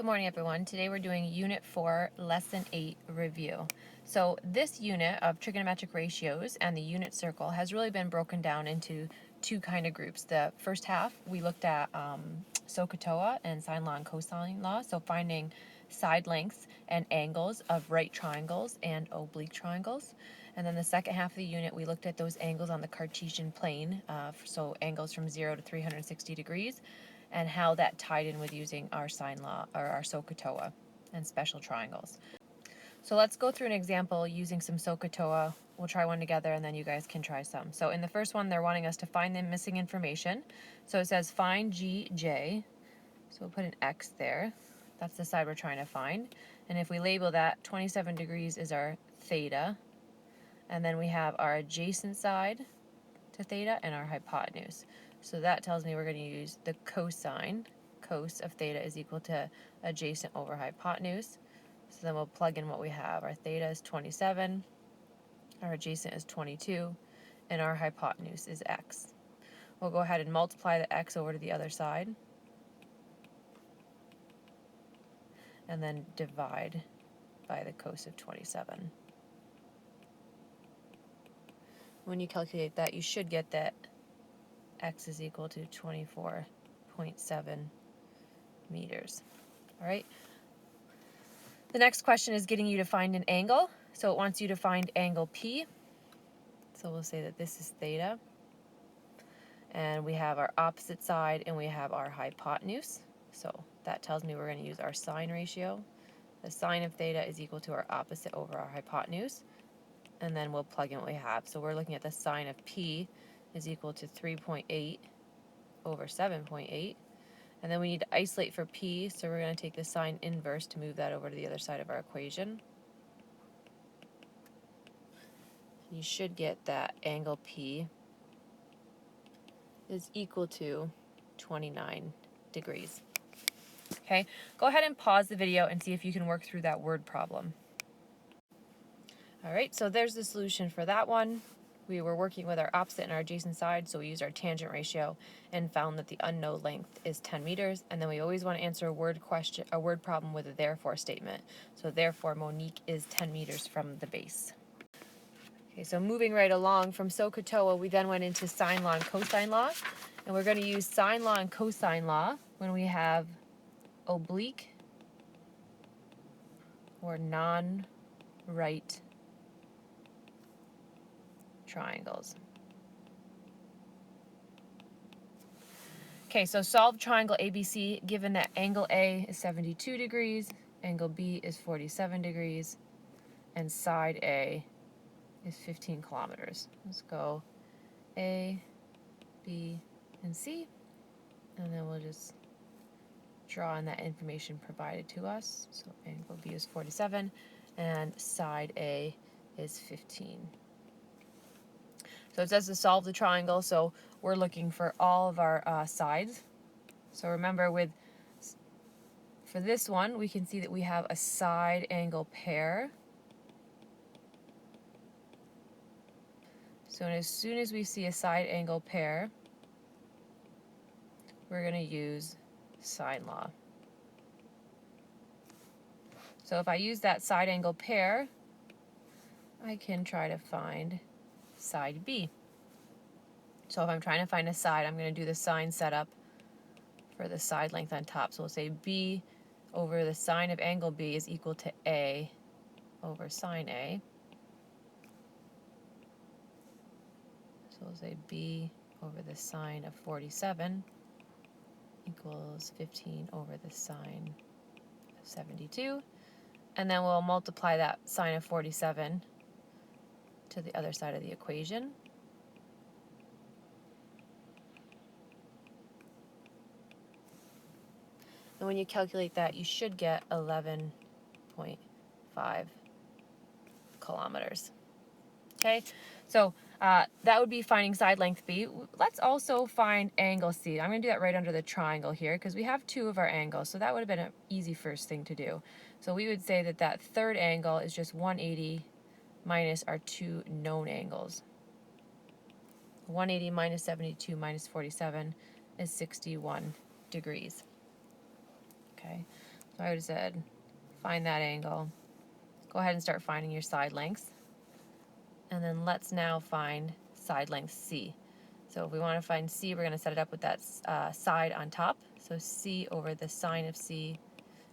Good morning, everyone. Today we're doing Unit 4, Lesson 8 review. So this unit of trigonometric ratios and the unit circle has really been broken down into two kind of groups. The first half, we looked at SOHCAHTOA and sine law and cosine law, so finding side lengths and angles of right triangles and oblique triangles. And then the second half of the unit, we looked at those angles on the Cartesian plane, so angles from 0 to 360 degrees, and how that tied in with using our sine law or our SOHCAHTOA and special triangles. So let's go through an example using some SOHCAHTOA. We'll try one together and then you guys can try some. So in the first one, they're wanting us to find the missing information. So it says find GJ. So we'll put an X there. That's the side we're trying to find. And if we label that, 27 degrees is our theta. And then we have our adjacent side to theta and our hypotenuse. So that tells me we're going to use the cosine. Cos of theta is equal to adjacent over hypotenuse. So then we'll plug in what we have. Our theta is 27, our adjacent is 22, and our hypotenuse is x. We'll go ahead and multiply the x over to the other side, and then divide by the cos of 27. When you calculate that, you should get that x is equal to 24.7 meters. All right. The next question is getting you to find an angle. So it wants you to find angle P. So we'll say that this is theta. And we have our opposite side and we have our hypotenuse. So that tells me we're going to use our sine ratio. The sine of theta is equal to our opposite over our hypotenuse. And then we'll plug in what we have. So we're looking at the sine of P is equal to 3.8 over 7.8. And then we need to isolate for P, so we're going to take the sine inverse to move that over to the other side of our equation. You should get that angle P is equal to 29 degrees. Okay, go ahead and pause the video and see if you can work through that word problem. All right, so there's the solution for that one. We were working with our opposite and our adjacent side, so we used our tangent ratio and found that the unknown length is 10 meters. And then we always want to answer a word problem with a therefore statement. So therefore, Monique is 10 meters from the base. Okay, so moving right along from SOHCAHTOA, we then went into sine law and cosine law. And we're going to use sine law and cosine law when we have oblique or non-right triangles. Okay, so solve triangle ABC given that angle A is 72 degrees, angle B is 47 degrees, and side A is 15 kilometers. Let's go A, B, and C, and then we'll just draw in that information provided to us. So angle B is 47, and side A is 15. So it says to solve the triangle, so we're looking for all of our sides. So remember, for this one, we can see that we have a side angle pair. So as soon as we see a side angle pair, we're going to use sine law. So if I use that side angle pair, I can try to find side B. So if I'm trying to find a side, I'm going to do the sine setup for the side length on top. So we'll say B over the sine of angle B is equal to A over sine A. So we'll say B over the sine of 47 equals 15 over the sine of 72. And then we'll multiply that sine of 47 to the other side of the equation. And when you calculate that, you should get 11.5 kilometers. Okay, so that would be finding side length B. Let's also find angle C. I'm going to do that right under the triangle here because we have two of our angles, so that would have been an easy first thing to do. So we would say that that third angle is just 180 minus our two known angles. 180 minus 72 minus 47 is 61 degrees. Okay, so I would have said find that angle. Go ahead and start finding your side lengths. And then let's now find side length C. So if we want to find C, we're going to set it up with that side on top. So C over the sine of C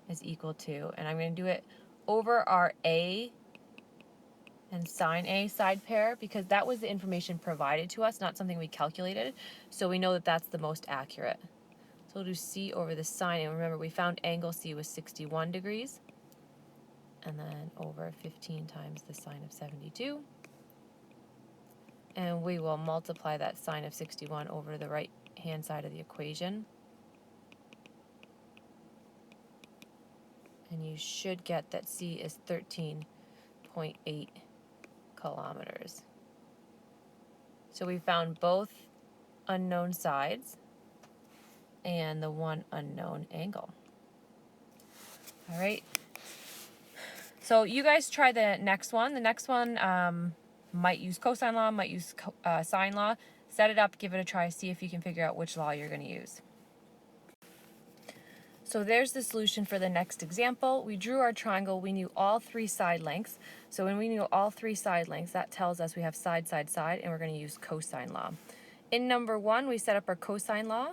is equal to, and I'm going to do it over our A and sine A side pair because that was the information provided to us, not something we calculated. So we know that that's the most accurate. So we'll do C over the sine, and remember we found angle C was 61 degrees, and then over 15 times the sine of 72. And we will multiply that sine of 61 over the right hand side of the equation. And you should get that C is 13.8 kilometers. So we found both unknown sides and the one unknown angle. All right. So you guys try the next one. The next one might use cosine law, might use sine law. Set it up, give it a try, see if you can figure out which law you're going to use. So there's the solution for the next example. We drew our triangle, we knew all three side lengths. So when we knew all three side lengths, that tells us we have side, side, side, and we're going to use cosine law. In number one, we set up our cosine law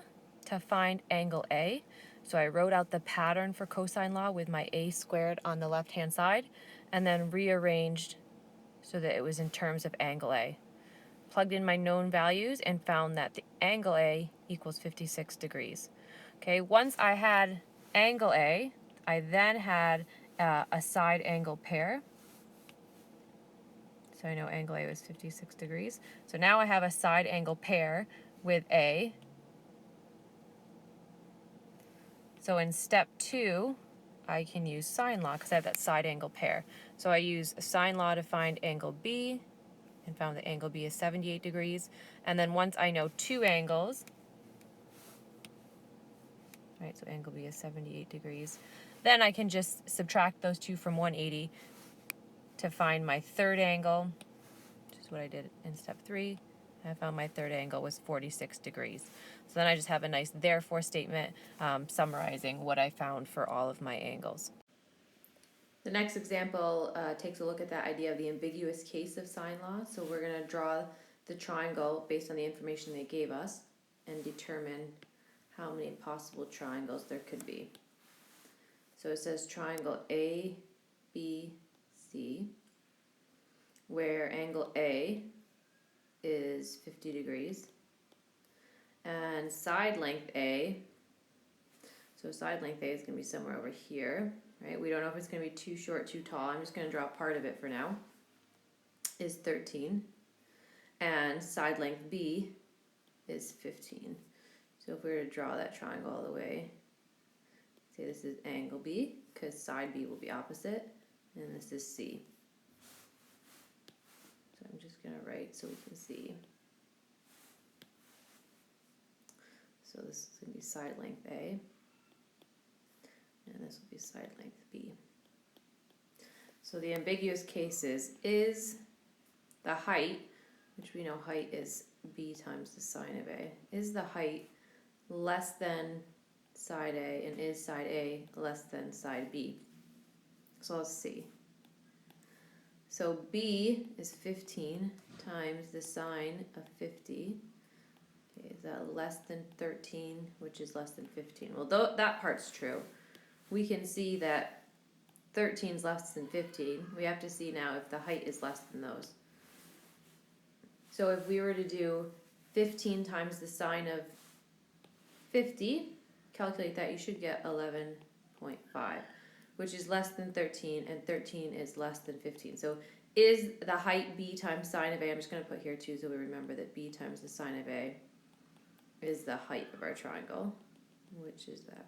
to find angle A. So I wrote out the pattern for cosine law with my A squared on the left-hand side, and then rearranged so that it was in terms of angle A. Plugged in my known values and found that the angle A equals 56 degrees. Okay, once I had angle A, I then had a side angle pair. So I know angle A was 56 degrees. So now I have a side angle pair with A. So in step 2, I can use sine law because I have that side angle pair. So I use sine law to find angle B and found that angle B is 78 degrees. And then once I know two angles, right, so angle B is 78 degrees, then I can just subtract those two from 180 to find my third angle, which is what I did in step 3. I found my third angle was 46 degrees. So then I just have a nice therefore statement summarizing what I found for all of my angles. The next example takes a look at that idea of the ambiguous case of sine law. So we're going to draw the triangle based on the information they gave us and determine how many possible triangles there could be. So it says triangle A, B, C, where angle A is 50 degrees, and side length A, so side length A is going to be somewhere over here, right? We don't know if it's going to be too short, too tall. I'm just going to draw part of it for now, is 13, and side length B is 15. So if we were to draw that triangle all the way, say this is angle B, because side B will be opposite, and this is C. So I'm just going to write so we can see. So this is going to be side length A, and this will be side length B. So the ambiguous cases is the height, which we know height is B times the sine of A. Is the height less than side A, and is side A less than side B? So let's see. So B is 15 times the sine of 50. Okay, is that less than 13, which is less than 15? Well, that part's true. We can see that 13 is less than 15. We have to see now if the height is less than those. So if we were to do 15 times the sine of 50, calculate that, you should get 11.5, which is less than 13, and 13 is less than 15. So is the height B times sine of A? I'm just going to put here too so we remember that B times the sine of A is the height of our triangle, which is that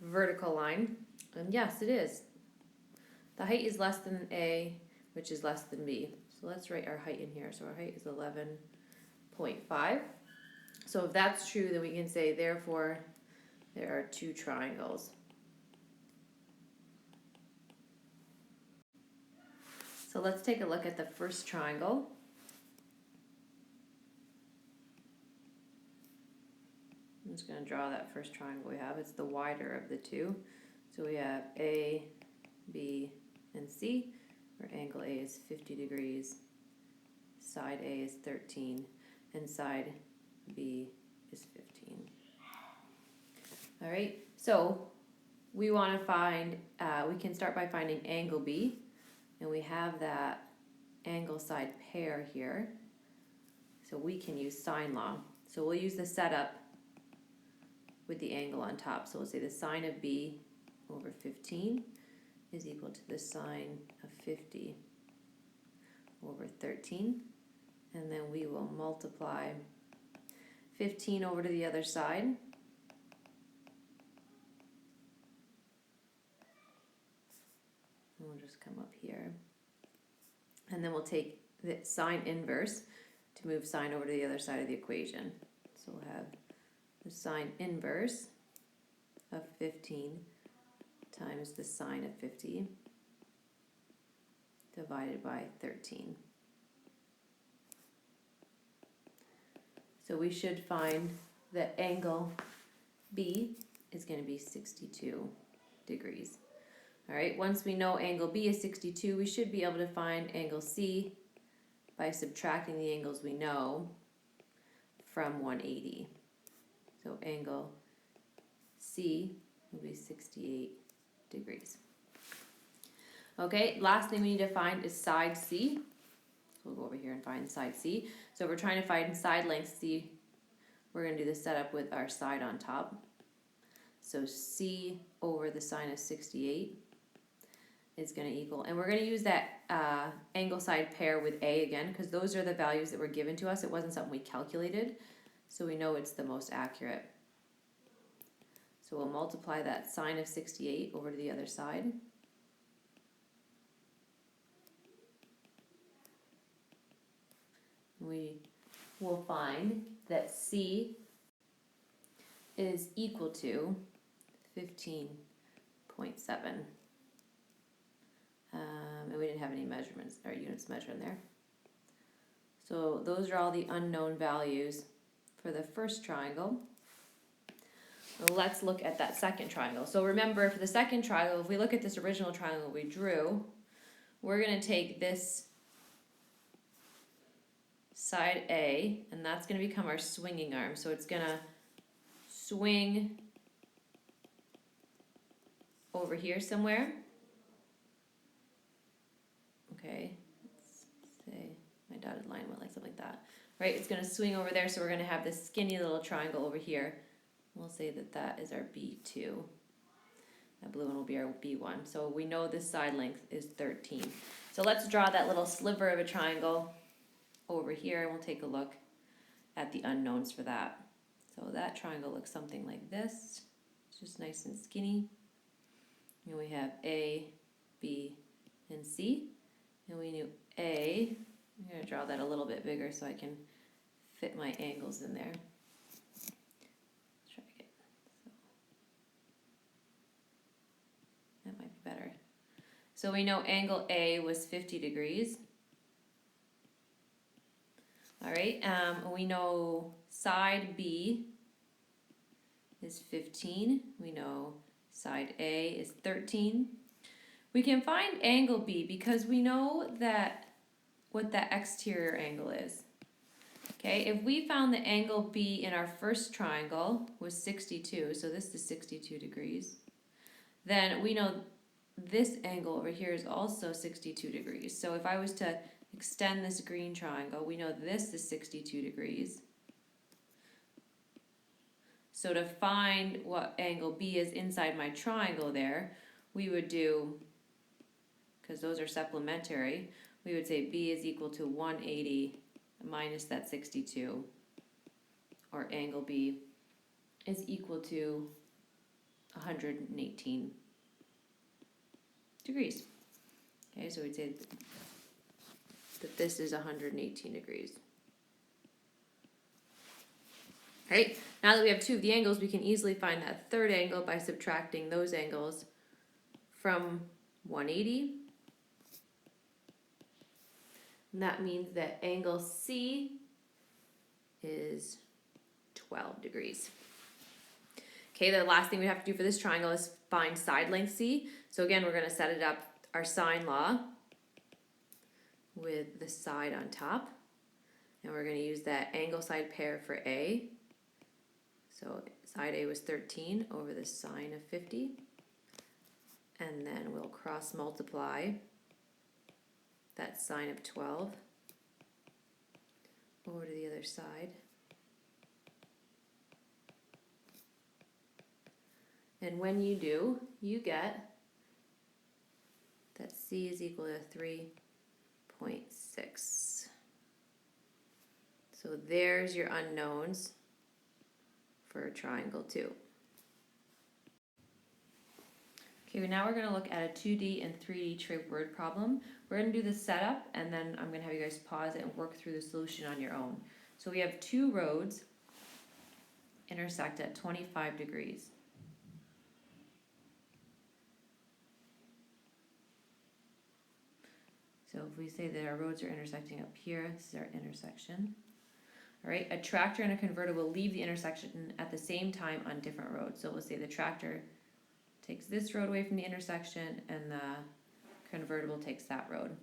vertical line. And yes, it is. The height is less than A, which is less than B. So let's write our height in here. So our height is 11.5. So if that's true, then we can say, therefore, there are two triangles. So let's take a look at the first triangle. I'm just going to draw that first triangle we have. It's the wider of the two. So we have A, B, and C, where angle A is 50 degrees, side A is 13, and side B is 15. All right, so we want to find, we can start by finding angle B, and we have that angle side pair here. So we can use sine law. So we'll use the setup with the angle on top. So we'll say the sine of B over 15 is equal to the sine of 50 over 13. And then we will multiply 15 over to the other side. And we'll just come up here. And then we'll take the sine inverse to move sine over to the other side of the equation. So we'll have the sine inverse of 15 times the sine of 50 divided by 13. So we should find that angle B is going to be 62 degrees. All right, once we know angle B is 62, we should be able to find angle C by subtracting the angles we know from 180. So angle C will be 68 degrees. Okay, last thing we need to find is side C. So we'll go over here and find side C. So if we're trying to find side length C, we're going to do the setup with our side on top. So C over the sine of 68 is going to equal, and we're going to use that angle side pair with A again, because those are the values that were given to us. It wasn't something we calculated, so we know it's the most accurate. So we'll multiply that sine of 68 over to the other side. We will find that C is equal to 15.7. And we didn't have any measurements or units measured in there. So those are all the unknown values for the first triangle. Well, let's look at that second triangle. So remember, for the second triangle, if we look at this original triangle we drew, we're going to take this side A, and that's going to become our swinging arm. So it's going to swing over here somewhere. Okay, let's say my dotted line went like something like that. Right, it's going to swing over there, so we're going to have this skinny little triangle over here. We'll say that that is our B2. That blue one will be our B1. So we know this side length is 13. So let's draw that little sliver of a triangle over here, and we'll take a look at the unknowns for that. So that triangle looks something like this. It's just nice and skinny. And we have A, B, and C. And we knew A, I'm going to draw that a little bit bigger so I can fit my angles in there. Let's try again. So that might be better. So we know angle A was 50 degrees. All right, we know side B is 15. We know side A is 13. We can find angle B because we know that what that exterior angle is. Okay, if we found the angle B in our first triangle was 62, so this is 62 degrees, then we know this angle over here is also 62 degrees. So if I was to extend this green triangle, we know this is 62 degrees. So to find what angle B is inside my triangle there, we would do, because those are supplementary, we would say B is equal to 180 minus that 62, or angle B is equal to 118 degrees. Okay, so we'd say that this is 118 degrees. All right, now that we have two of the angles, we can easily find that third angle by subtracting those angles from 180. And that means that angle C is 12 degrees. Okay, the last thing we have to do for this triangle is find side length C. So again, we're going to set it up, our sine law, with the side on top. And we're going to use that angle side pair for A. So side A was 13 over the sine of 50. And then we'll cross multiply that sine of 12 over to the other side. And when you do, you get that C is equal to 3.6. So there's your unknowns for triangle 2. Okay, now we're going to look at a 2D and 3D trig word problem. We're going to do the setup, and then I'm going to have you guys pause it and work through the solution on your own. So we have two roads intersect at 25 degrees. So if we say that our roads are intersecting up here, this is our intersection. All right, a tractor and a converter will leave the intersection at the same time on different roads. So we'll say the tractor takes this road away from the intersection and the convertible takes that road.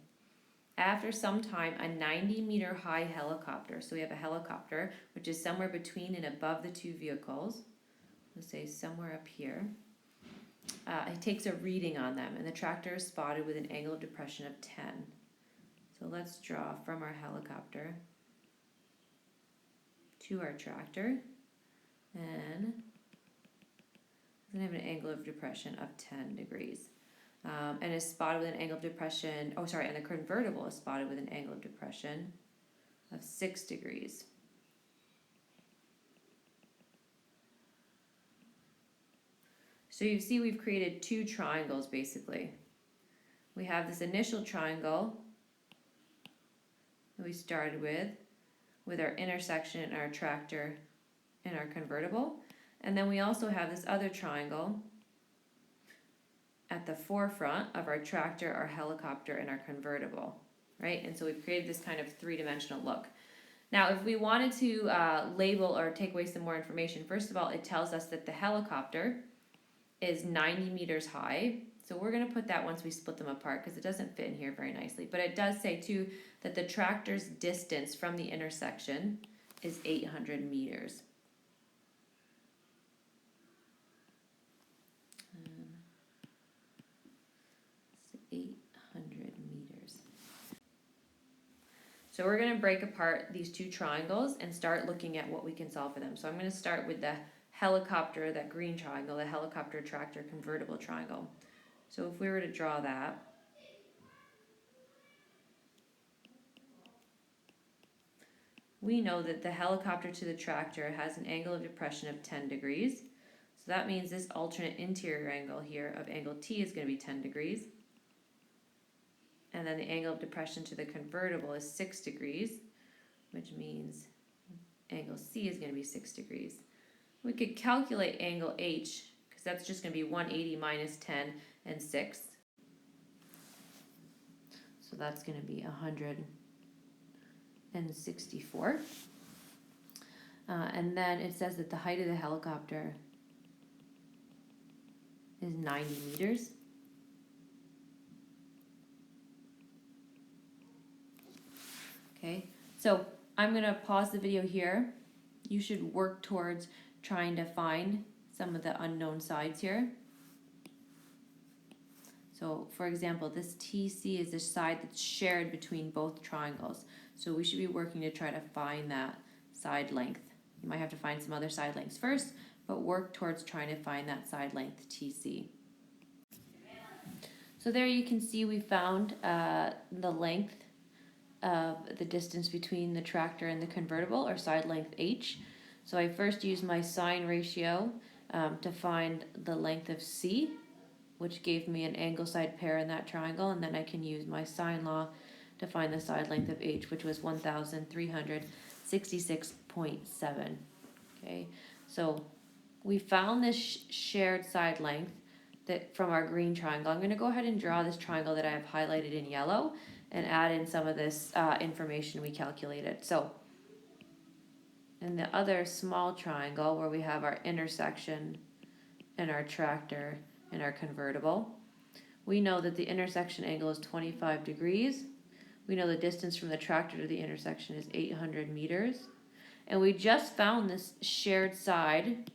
After some time, a 90-meter high helicopter, so we have a helicopter, which is somewhere between and above the two vehicles. Let's say somewhere up here. It takes a reading on them, and the tractor is spotted with an angle of depression of 10. So let's draw from our helicopter to our tractor, and it's going to have an angle of depression of 10 degrees. And is spotted with an angle of depression, and the convertible is spotted with an angle of depression of 6 degrees. So you see we've created two triangles basically. We have this initial triangle that we started with our intersection and our tractor and our convertible. And then we also have this other triangle at the forefront of our tractor, our helicopter, and our convertible, right? And so we've created this kind of three-dimensional look. Now, if we wanted to label or take away some more information, first of all, it tells us that the helicopter is 90 meters high. So we're going to put that once we split them apart because it doesn't fit in here very nicely. But it does say, too, that the tractor's distance from the intersection is 800 meters. So 800 meters. So we're going to break apart these two triangles and start looking at what we can solve for them. So I'm going to start with the helicopter, that green triangle, the helicopter, tractor, convertible triangle. So if we were to draw that, we know that the helicopter to the tractor has an angle of depression of 10 degrees. So that means this alternate interior angle here of angle T is going to be 10 degrees. And then the angle of depression to the convertible is 6 degrees, which means angle C is going to be 6 degrees. We could calculate angle H, because that's just going to be 180 minus 10 and 6. So that's going to be 164. And then it says that the height of the helicopter is 90 meters. Okay, so I'm going to pause the video here. You should work towards trying to find some of the unknown sides here. So for example, this TC is the side that's shared between both triangles. So we should be working to try to find that side length. You might have to find some other side lengths first, but work towards trying to find that side length TC. So there you can see we found the length of the distance between the tractor and the convertible, or side length H. So I first used my sine ratio to find the length of C, which gave me an angle side pair in that triangle, and then I can use my sine law to find the side length of H, which was 1,366.7. Okay, so we found this shared side length that from our green triangle. I'm going to go ahead and draw this triangle that I have highlighted in yellow and add in some of this information we calculated. So in the other small triangle where we have our intersection and our tractor in our convertible. We know that the intersection angle is 25 degrees. We know the distance from the tractor to the intersection is 800 meters. And we just found this shared side,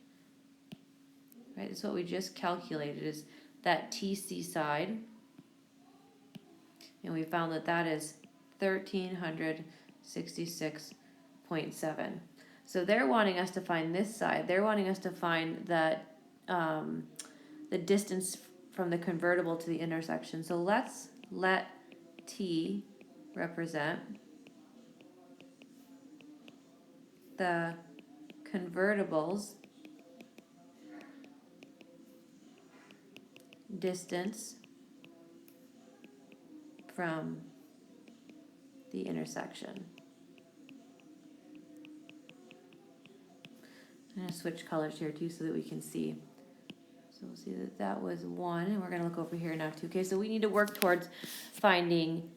right? That's what we just calculated, is that TC side. And we found that that is 1366.7. So they're wanting us to find this side. They're wanting us to find that the distance from the convertible to the intersection. So let's let T represent the convertible's distance from the intersection. I'm going to switch colors here too so that we can see. So we'll see that that was 1, and we're going to look over here now too. Okay, so we need to work towards finding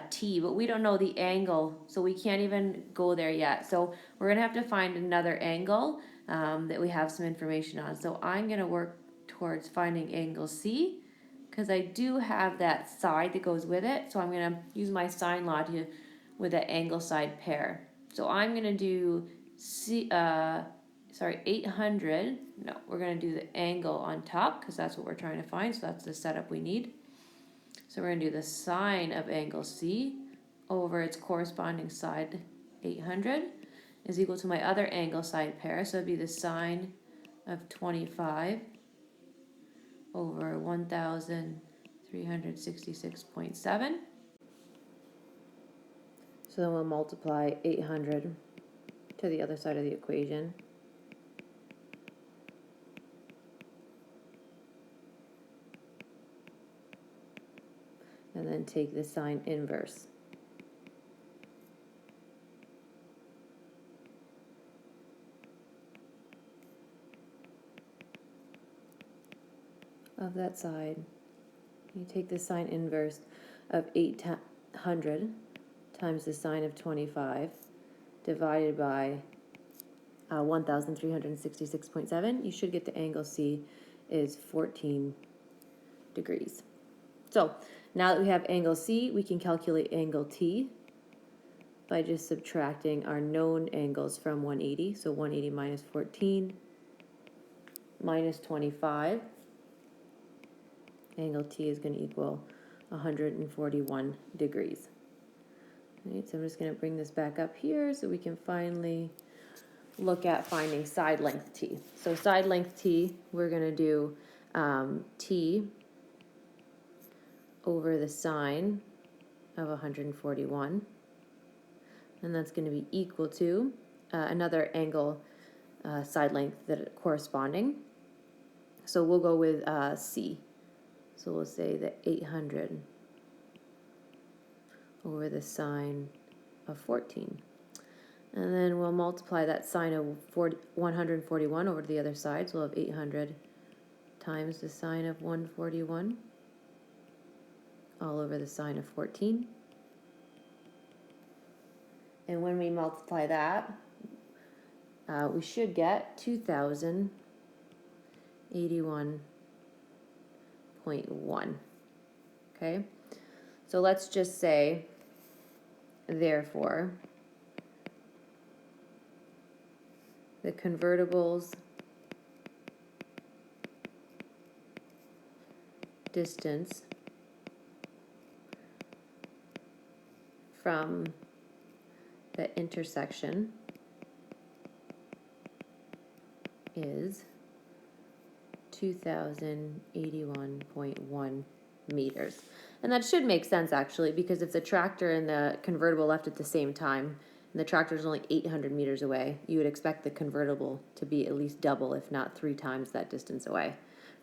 T, but we don't know the angle, so we can't even go there yet. So we're going to have to find another angle that we have some information on. So I'm going to work towards finding angle C, because I do have that side that goes with it. So I'm going to use my sine law with that angle side pair. So I'm going to do 800. No, we're going to do the angle on top because that's what we're trying to find. So that's the setup we need. So we're going to do the sine of angle C over its corresponding side, 800, is equal to my other angle side pair. So it'd be the sine of 25 over 1,366.7. So then we'll multiply 800 to the other side of the equation. And then take the sine inverse. Of that side. You take the sine inverse of 800 times the sine of 25 divided by 1,366.7. You should get the angle C is 14 degrees. So now that we have angle C, we can calculate angle T by just subtracting our known angles from 180. So 180 minus 14 minus 25. Angle T is going to equal 141 degrees. Right, so I'm just going to bring this back up here so we can finally look at finding side length T. So side length T, we're going to do T over the sine of 141. And that's going to be equal to another angle side length that are corresponding. So we'll go with C. So we'll say that 800 over the sine of 14. And then we'll multiply that sine of 141 over to the other side. So we'll have 800 times the sine of 141 all over the sine of 14. And when we multiply that, we should get 2,081.1. Okay? So let's just say, therefore, the convertible's distance from the intersection is 2,081.1 meters. And that should make sense actually, because if the tractor and the convertible left at the same time, and the tractor is only 800 meters away, you would expect the convertible to be at least double, if not 3 times that distance away.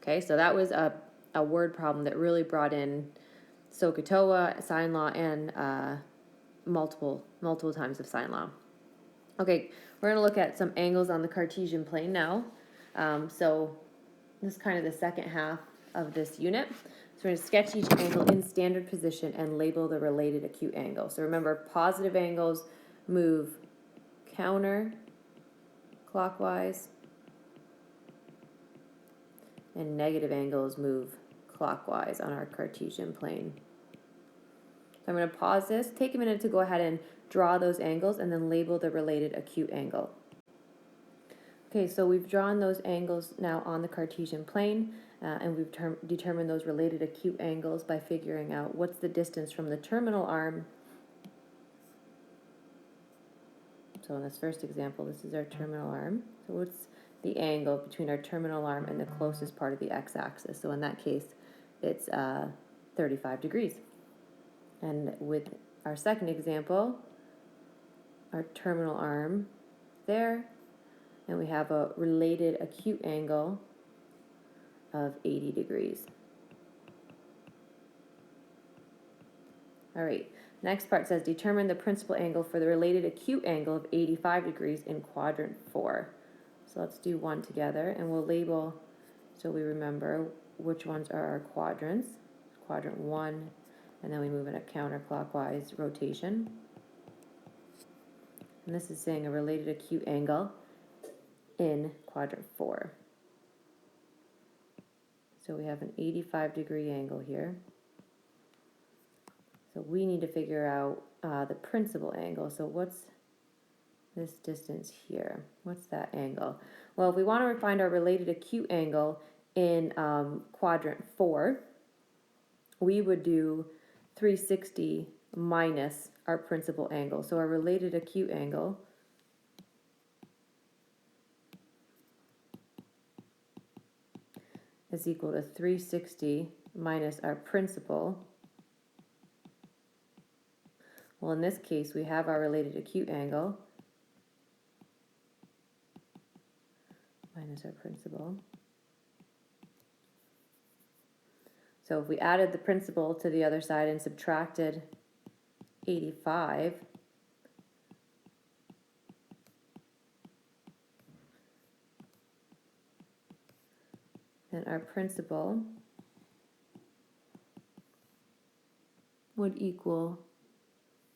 Okay, so that was a word problem that really brought in SOHCAHTOA, sine law, and multiple times of sine law. Okay, we're going to look at some angles on the Cartesian plane now. So this is kind of the second half of this unit. So we're going to sketch each angle in standard position and label the related acute angle. So remember, positive angles move counterclockwise, and negative angles move clockwise on our Cartesian plane. So I'm going to pause this, take a minute to go ahead and draw those angles, and then label the related acute angle. Okay, so we've drawn those angles now on the Cartesian plane, and we've determined those related acute angles by figuring out what's the distance from the terminal arm. So in this first example, this is our terminal arm. So what's the angle between our terminal arm and the closest part of the x-axis? So in that case, it's 35 degrees. And with our second example, our terminal arm there, and we have a related acute angle of 80 degrees. All right, next part says determine the principal angle for the related acute angle of 85 degrees in quadrant 4. So let's do one together, and we'll label so we remember which ones are our quadrants. Quadrant 1, and then we move in a counterclockwise rotation. And this is saying a related acute angle in quadrant 4. So we have an 85-degree angle here. So we need to figure out the principal angle. So what's this distance here? What's that angle? Well, if we want to find our related acute angle in quadrant 4, we would do 360 minus our principal angle. So our related acute angle is equal to 360 minus our principal. Well, in this case, we have our related acute angle minus our principal. So if we added the principal to the other side and subtracted 85, then our principal would equal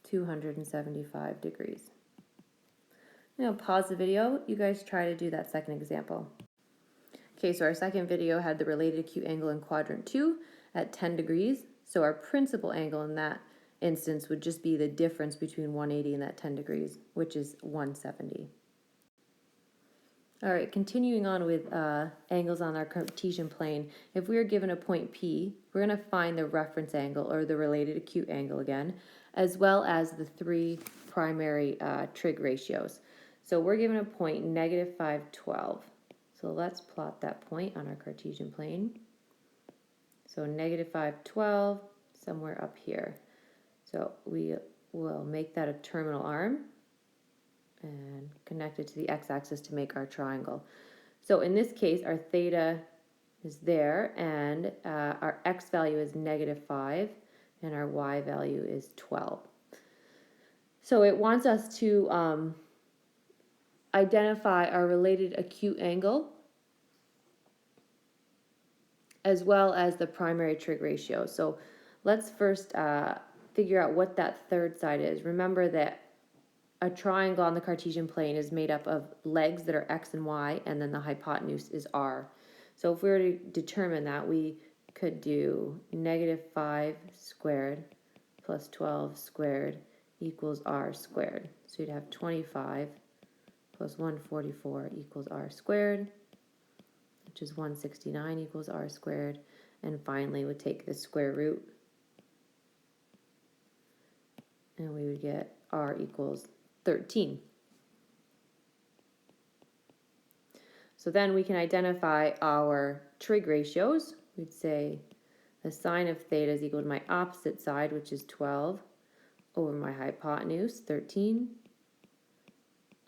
275 degrees. Now pause the video. You guys try to do that second example. Okay, so our second video had the related acute angle in quadrant 2 at 10 degrees. So our principal angle in that instance would just be the difference between 180 and that 10 degrees, which is 170. All right, continuing on with angles on our Cartesian plane. If we are given a point P, we're going to find the reference angle, or the related acute angle again, as well as the three primary trig ratios. So we're given a point negative 512. So let's plot that point on our Cartesian plane. So negative 512, somewhere up here. So we will make that a terminal arm and connect it to the x-axis to make our triangle. So in this case, our theta is there, and our x value is negative 5, and our y value is 12. So it wants us to identify our related acute angle as well as the primary trig ratio. So let's first figure out what that third side is. Remember that a triangle on the Cartesian plane is made up of legs that are x and y, and then the hypotenuse is r. So if we were to determine that, we could do negative 5 squared plus 12 squared equals r squared. So you'd have 25 plus 144 equals r squared, which is 169 equals r squared. And finally, we'd take the square root, and we would get r equals 13. So then we can identify our trig ratios. We'd say the sine of theta is equal to my opposite side, which is 12, over my hypotenuse, 13.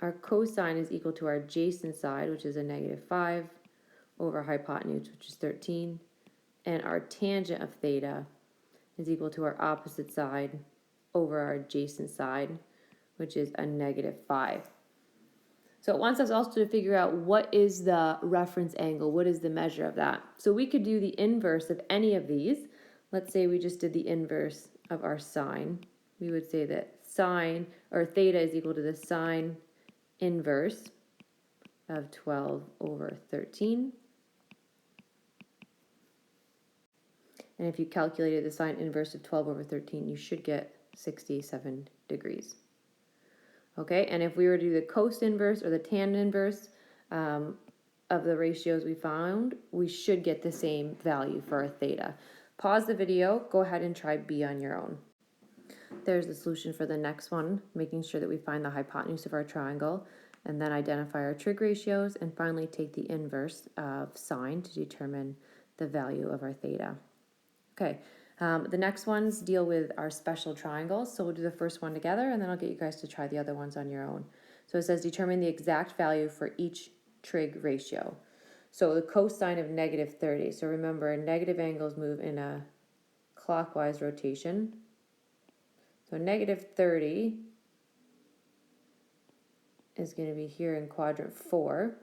Our cosine is equal to our adjacent side, which is a negative 5, over hypotenuse, which is 13. And our tangent of theta is equal to our opposite side over our adjacent side, which is a negative 5. So it wants us also to figure out what is the reference angle, what is the measure of that. So we could do the inverse of any of these. Let's say we just did the inverse of our sine. We would say that sine, or theta, is equal to the sine inverse of 12 over 13. And if you calculated the sine inverse of 12 over 13, you should get 67 degrees. Okay, and if we were to do the cos inverse or the tan inverse of the ratios we found, we should get the same value for our theta. Pause the video, go ahead and try B on your own. There's the solution for the next one, making sure that we find the hypotenuse of our triangle, and then identify our trig ratios, and finally take the inverse of sine to determine the value of our theta. Okay, the next ones deal with our special triangles, so we'll do the first one together, and then I'll get you guys to try the other ones on your own. So it says determine the exact value for each trig ratio. So the cosine of -30, so remember negative angles move in a clockwise rotation. So -30 is going to be here in quadrant 4.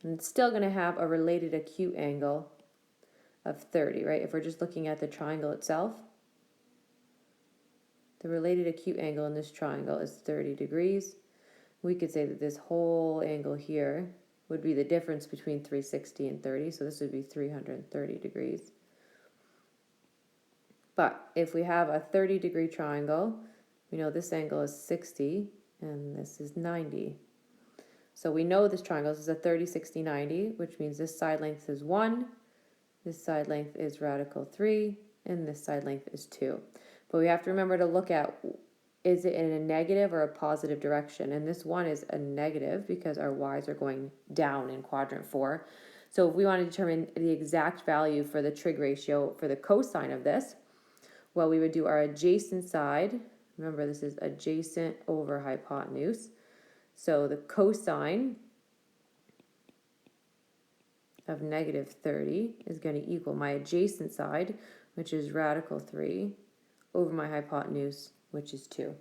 And it's still going to have a related acute angle of 30, right? If we're just looking at the triangle itself, the related acute angle in this triangle is 30 degrees. We could say that this whole angle here would be the difference between 360 and 30, so this would be 330 degrees. But if we have a 30-degree triangle, we know this angle is 60 and this is 90. So we know this triangle is a 30, 60, 90, which means this side length is 1, this side length is radical 3, and this side length is 2. But we have to remember to look at, is it in a negative or a positive direction? And this one is a negative because our y's are going down in quadrant 4. So if we want to determine the exact value for the trig ratio for the cosine of this, well, we would do our adjacent side. Remember, this is adjacent over hypotenuse. So the cosine of -30 is going to equal my adjacent side, which is radical 3, over my hypotenuse, which is 2.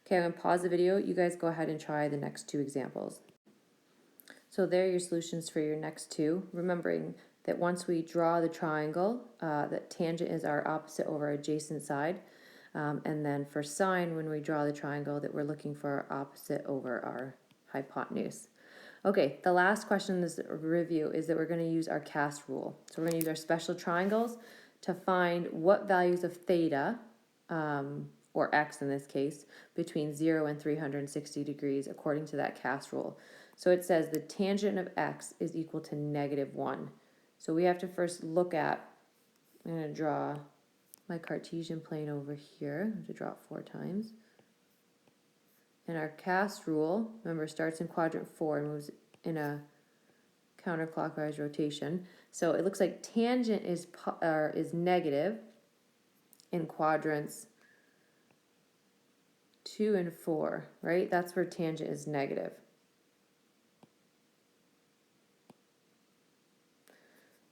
Okay, I'm going to pause the video. You guys go ahead and try the next two examples. So there are your solutions for your next two. Remembering that once we draw the triangle, that tangent is our opposite over our adjacent side. And then for sine, when we draw the triangle, that we're looking for our opposite over our hypotenuse. Okay, the last question in this review is that we're going to use our cast rule. So we're going to use our special triangles to find what values of theta, or x in this case, between 0 and 360 degrees according to that cast rule. So it says the tangent of x is equal to -1. So we have to first look at, I'm going to draw my Cartesian plane over here. I have to draw it 4 times. And our cast rule, remember, starts in quadrant 4 and moves in a counterclockwise rotation. So it looks like tangent is negative in quadrants 2 and 4, right? That's where tangent is negative.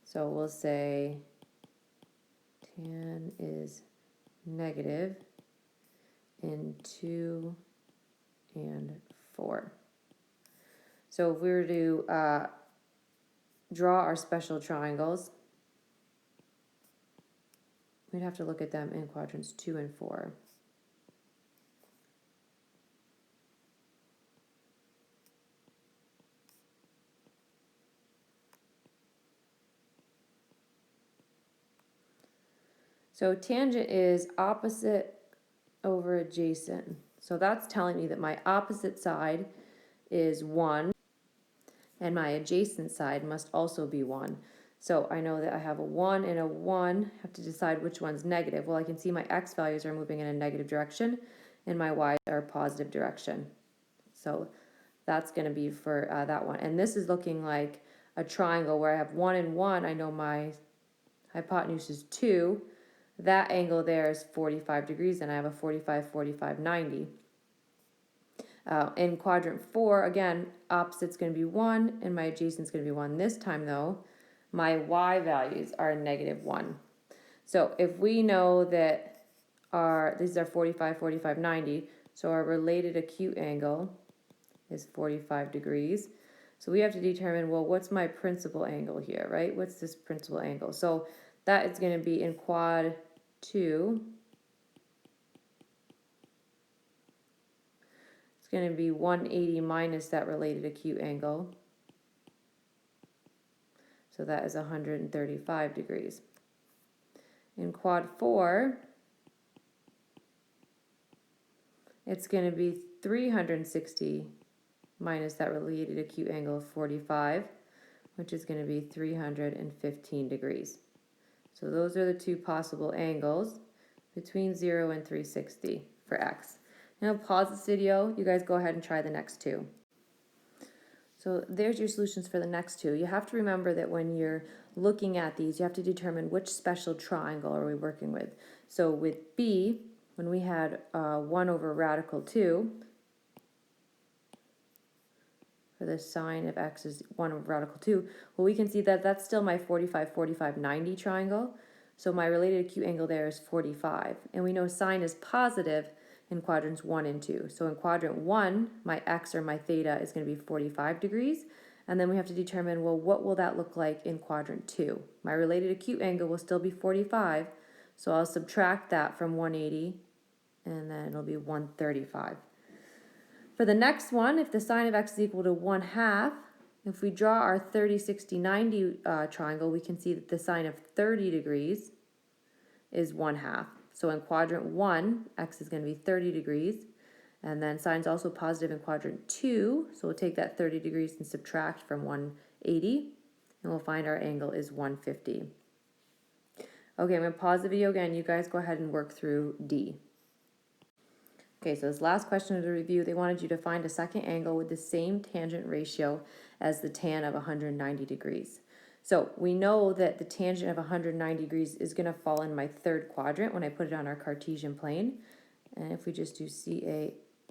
So we'll say tan is negative in 2 and 4. So if we were to draw our special triangles, we'd have to look at them in quadrants 2 and 4. So tangent is opposite over adjacent. So that's telling me that my opposite side is 1 and my adjacent side must also be 1. So I know that I have a 1 and a 1, have to decide which one's negative. Well, I can see my x values are moving in a negative direction and my y's are a positive direction. So that's going to be for that one. And this is looking like a triangle where I have 1 and 1. I know my hypotenuse is 2. That angle there is 45 degrees, and I have a 45, 45, 90. In quadrant 4, again, opposite's going to be 1, and my adjacent's going to be 1. This time, though, my y values are -1. So if we know that these are 45, 45, 90, so our related acute angle is 45 degrees. So we have to determine, well, what's my principal angle here, right? What's this principal angle? So that is going to be in quad 2. It's going to be 180 minus that related acute angle. So that is 135 degrees. In quad 4, it's going to be 360 minus that related acute angle of 45, which is going to be 315 degrees. So those are the two possible angles between 0 and 360 for x. Now pause this video, you guys go ahead and try the next two. So there's your solutions for the next two. You have to remember that when you're looking at these, you have to determine which special triangle are we working with. So with B, when we had 1 over radical 2, for the sine of x is 1 over radical 2, well, we can see that that's still my 45, 45, 90 triangle. So my related acute angle there is 45. And we know sine is positive in quadrants 1 and 2. So in quadrant 1, my x or my theta is going to be 45 degrees. And then we have to determine, well, what will that look like in quadrant 2? My related acute angle will still be 45. So I'll subtract that from 180, and then it'll be 135. For the next one, if the sine of x is equal to 1/2, if we draw our 30, 60, 90 triangle, we can see that the sine of 30 degrees is 1/2. So in quadrant 1, x is going to be 30 degrees. And then sine's also positive in quadrant 2. So we'll take that 30 degrees and subtract from 180. And we'll find our angle is 150. Okay, I'm going to pause the video again. You guys go ahead and work through D. Okay, so this last question of the review, they wanted you to find a second angle with the same tangent ratio as the tan of 190 degrees. So we know that the tangent of 190 degrees is going to fall in my third quadrant when I put it on our Cartesian plane. And if we just do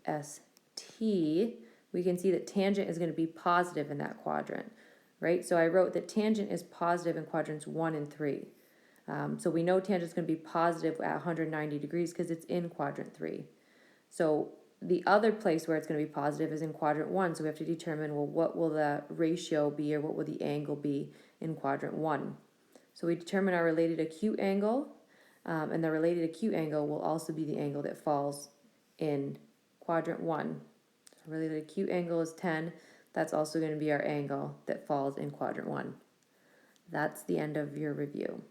CAST, we can see that tangent is going to be positive in that quadrant, right? So I wrote that tangent is positive in quadrants 1 and 3. So we know tangent is going to be positive at 190 degrees because it's in quadrant 3. So the other place where it's going to be positive is in quadrant 1. So we have to determine, well, what will the ratio be, or what will the angle be in quadrant 1? So we determine our related acute angle, and the related acute angle will also be the angle that falls in quadrant 1. So related acute angle is 10. That's also going to be our angle that falls in quadrant 1. That's the end of your review.